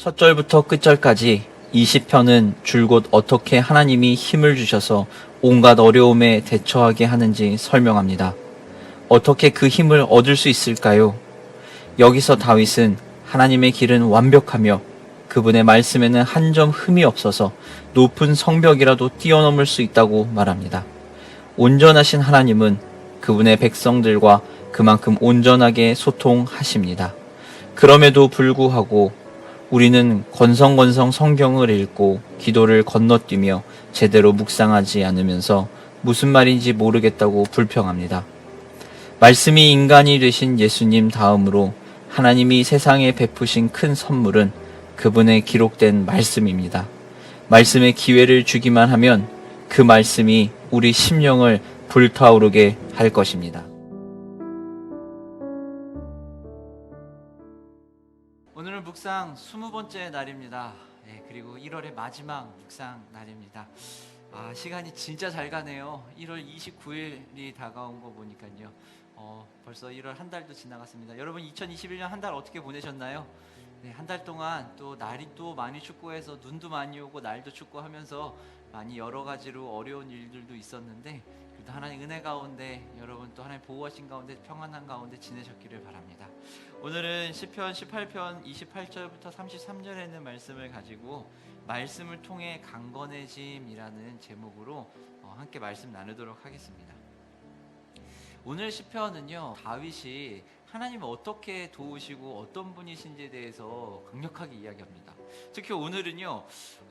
첫 절부터 끝절까지 이 시편은 줄곧 어떻게 하나님이 힘을 주셔서 온갖 어려움에 대처하게 하는지 설명합니다. 어떻게 그 힘을 얻을 수 있을까요? 여기서 다윗은 하나님의 길은 완벽하며 그분의 말씀에는 한 점 흠이 없어서 높은 성벽이라도 뛰어넘을 수 있다고 말합니다. 온전하신 하나님은 그분의 백성들과 그만큼 온전하게 소통하십니다. 그럼에도 불구하고 우리는 건성건성 성경을 읽고 기도를 건너뛰며 제대로 묵상하지 않으면서 무슨 말인지 모르겠다고 불평합니다. 말씀이 인간이 되신 예수님 다음으로 하나님이 세상에 베푸신 큰 선물은 그분의 기록된 말씀입니다. 말씀에 기회를 주기만 하면 그 말씀이 우리 심령을 불타오르게 할 것입니다. 오늘은 묵상 20번째 날입니다. 그리고 1월의 마지막 묵상 날입니다. 시간이 진짜 잘 가네요. 1월 29일이 다가온 거 보니까요. 벌써 1월 한 달도 지나갔습니다. 여러분 2021년 한 달 어떻게 보내셨나요? 한 달 동안 또 날이 또 많이 춥고 해서 눈도 많이 오고 날도 춥고 하면서 많이 여러 가지로 어려운 일들도 있었는데 그래도 하나님 은혜 가운데 여러분 또 하나님 보호하신 가운데 평안한 가운데 지내셨기를 바랍니다. 오늘은 시편 18편 28절부터 33절에 있는 말씀을 가지고 말씀을 통해 강건해짐이라는 제목으로 함께 말씀 나누도록 하겠습니다. 오늘 시편은요, 다윗이 하나님을 어떻게 도우시고 어떤 분이신지에 대해서 강력하게 이야기합니다. 특히 오늘은요,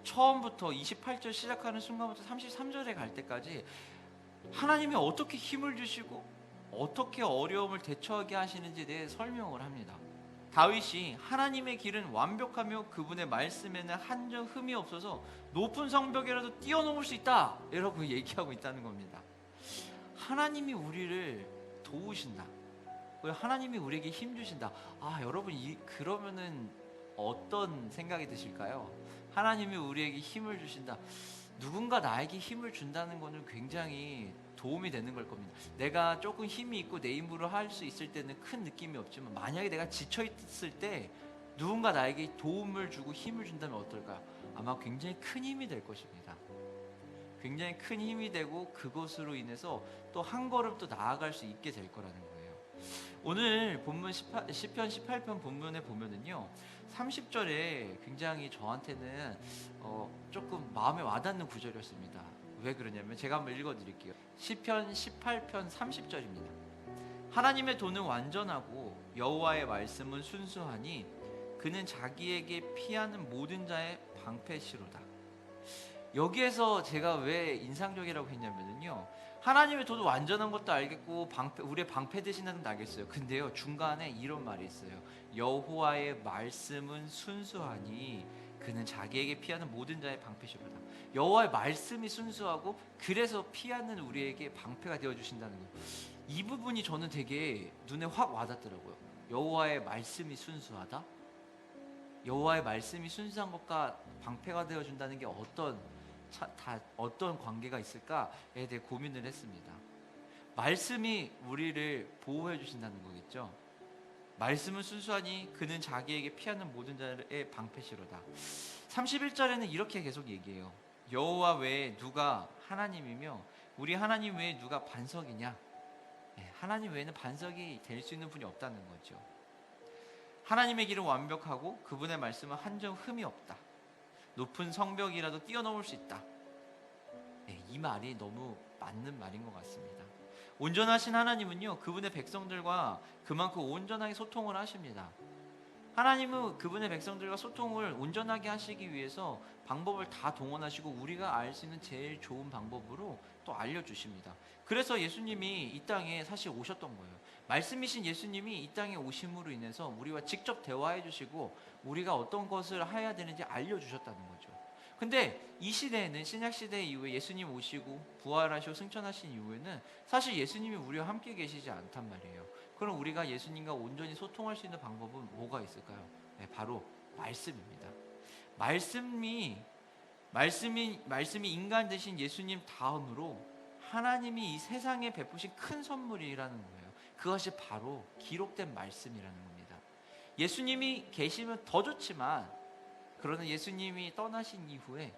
처음부터 28절 시작하는 순간부터 33절에 갈 때까지 하나님이 어떻게 힘을 주시고 어떻게 어려움을 대처하게 하시는지에 대해 설명을 합니다. 다윗이 하나님의 길은 완벽하며 그분의 말씀에는 한 점 흠이 없어서 높은 성벽이라도 뛰어넘을 수 있다, 이라고 얘기하고 있다는 겁니다. 하나님이 우리를 도우신다, 하나님이 우리에게 힘 주신다. 여러분 그러면은 어떤 생각이 드실까요? 하나님이 우리에게 힘을 주신다. 누군가 나에게 힘을 준다는 것은 굉장히 도움이 되는 걸 겁니다. 내가 조금 힘이 있고 내 힘으로 할 수 있을 때는 큰 느낌이 없지만 만약에 내가 지쳐 있을 때 누군가 나에게 도움을 주고 힘을 준다면 어떨까요? 아마 굉장히 큰 힘이 될 것입니다. 굉장히 큰 힘이 되고 그것으로 인해서 또 한 걸음 또 나아갈 수 있게 될 거라는 거예요. 오늘 본문 시편 18편 본문에 보면은요, 30절에 굉장히 저한테는 조금 마음에 와닿는 구절이었습니다. 왜 그러냐면 제가 한번 읽어드릴게요. 시편 18편 30절입니다. 하나님의 도는 완전하고 여호와의 말씀은 순수하니 그는 자기에게 피하는 모든 자의 방패시로다. 여기에서 제가 왜 인상적이라고 했냐면요, 하나님의 도도 완전한 것도 알겠고 우리의 방패 되시는 것도 알겠어요. 근데요, 중간에 이런 말이 있어요. 여호와의 말씀은 순수하니 그는 자기에게 피하는 모든 자의 방패시로다. 여호와의 말씀이 순수하고 그래서 피하는 우리에게 방패가 되어주신다는 거예요. 이 부분이 저는 되게 눈에 확 와닿더라고요. 여호와의 말씀이 순수하다? 여호와의 말씀이 순수한 것과 방패가 되어준다는 게 어떤 관계가 있을까에 대해 고민을 했습니다. 말씀이 우리를 보호해 주신다는 거겠죠. 말씀은 순수하니 그는 자기에게 피하는 모든 자의 방패시로다. 31절에는 이렇게 계속 얘기해요. 여호와 외에 누가 하나님이며 우리 하나님 외에 누가 반석이냐. 하나님 외에는 반석이 될 수 있는 분이 없다는 거죠. 하나님의 길은 완벽하고 그분의 말씀은 한 점 흠이 없다. 높은 성벽이라도 뛰어넘을 수 있다. 이 말이 너무 맞는 말인 것 같습니다. 온전하신 하나님은요, 그분의 백성들과 그만큼 온전하게 소통을 하십니다. 하나님은 그분의 백성들과 소통을 온전하게 하시기 위해서 방법을 다 동원하시고 우리가 알 수 있는 제일 좋은 방법으로 또 알려주십니다. 그래서 예수님이 이 땅에 사실 오셨던 거예요. 말씀이신 예수님이 이 땅에 오심으로 인해서 우리와 직접 대화해 주시고 우리가 어떤 것을 해야 되는지 알려주셨다는 거죠. 근데 이 시대에는 신약시대 이후에 예수님 오시고 부활하시고 승천하신 이후에는 사실 예수님이 우리와 함께 계시지 않단 말이에요. 그럼 우리가 예수님과 온전히 소통할 수 있는 방법은 뭐가 있을까요? 바로 말씀입니다. 말씀이 인간 되신 예수님 다음으로 하나님이 이 세상에 베푸신 큰 선물이라는 거예요. 그것이 바로 기록된 말씀이라는 겁니다. 예수님이 계시면 더 좋지만 그러나 예수님이 떠나신 이후에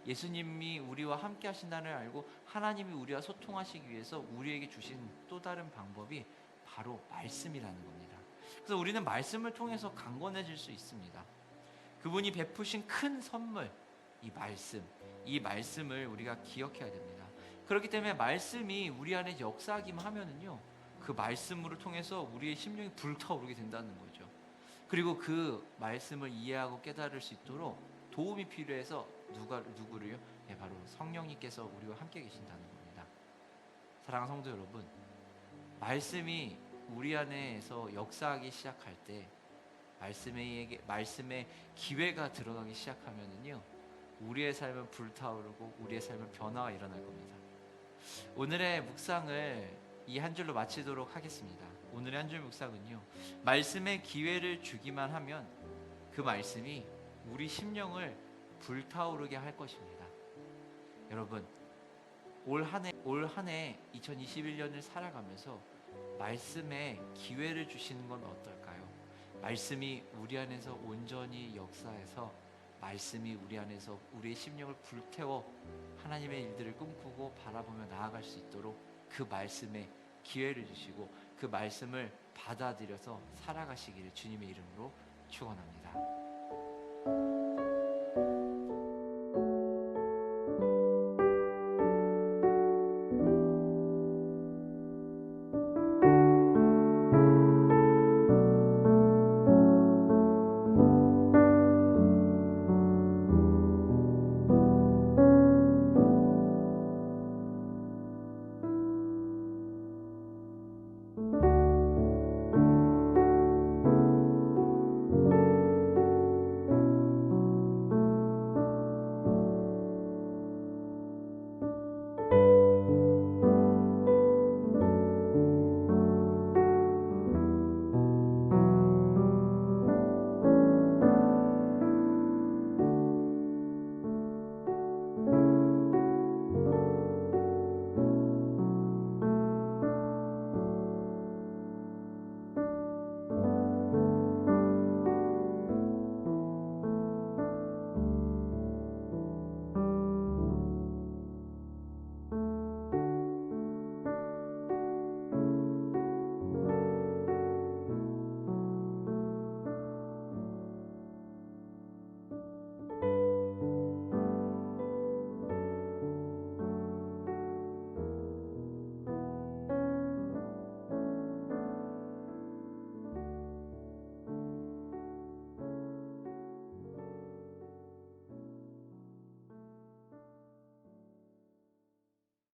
예수님이 우리와 함께 하신다는 알고 하나님이 우리와 소통하시기 위해서 우리에게 주신 또 다른 방법이 바로 말씀이라는 겁니다. 그래서 우리는 말씀을 통해서 강건해질 수 있습니다. 그분이 베푸신 큰 선물, 이 말씀을 우리가 기억해야 됩니다. 그렇기 때문에 말씀이 우리 안에 역사하기만 하면은요, 그 말씀으로 통해서 우리의 심령이 불타오르게 된다는 거죠. 그리고 그 말씀을 이해하고 깨달을 수 있도록 도움이 필요해서 누구를요? 네, 바로 성령님께서 우리와 함께 계신다는 겁니다. 사랑하는 성도 여러분, 말씀이 우리 안에서 역사하기 시작할 때 말씀의 기회가 들어가기 시작하면은요, 우리의 삶은 불타오르고 우리의 삶은 변화가 일어날 겁니다. 오늘의 묵상을 이 한 줄로 마치도록 하겠습니다. 오늘의 한 줄 묵상은요, 말씀의 기회를 주기만 하면 그 말씀이 우리 심령을 불타오르게 할 것입니다. 여러분, 올 한 해 2021년을 살아가면서 말씀에 기회를 주시는 건 어떨까요? 말씀이 우리 안에서 온전히 역사해서 말씀이 우리 안에서 우리의 심령을 불태워 하나님의 일들을 꿈꾸고 바라보며 나아갈 수 있도록 그 말씀에 기회를 주시고 그 말씀을 받아들여서 살아가시기를 주님의 이름으로 축원합니다.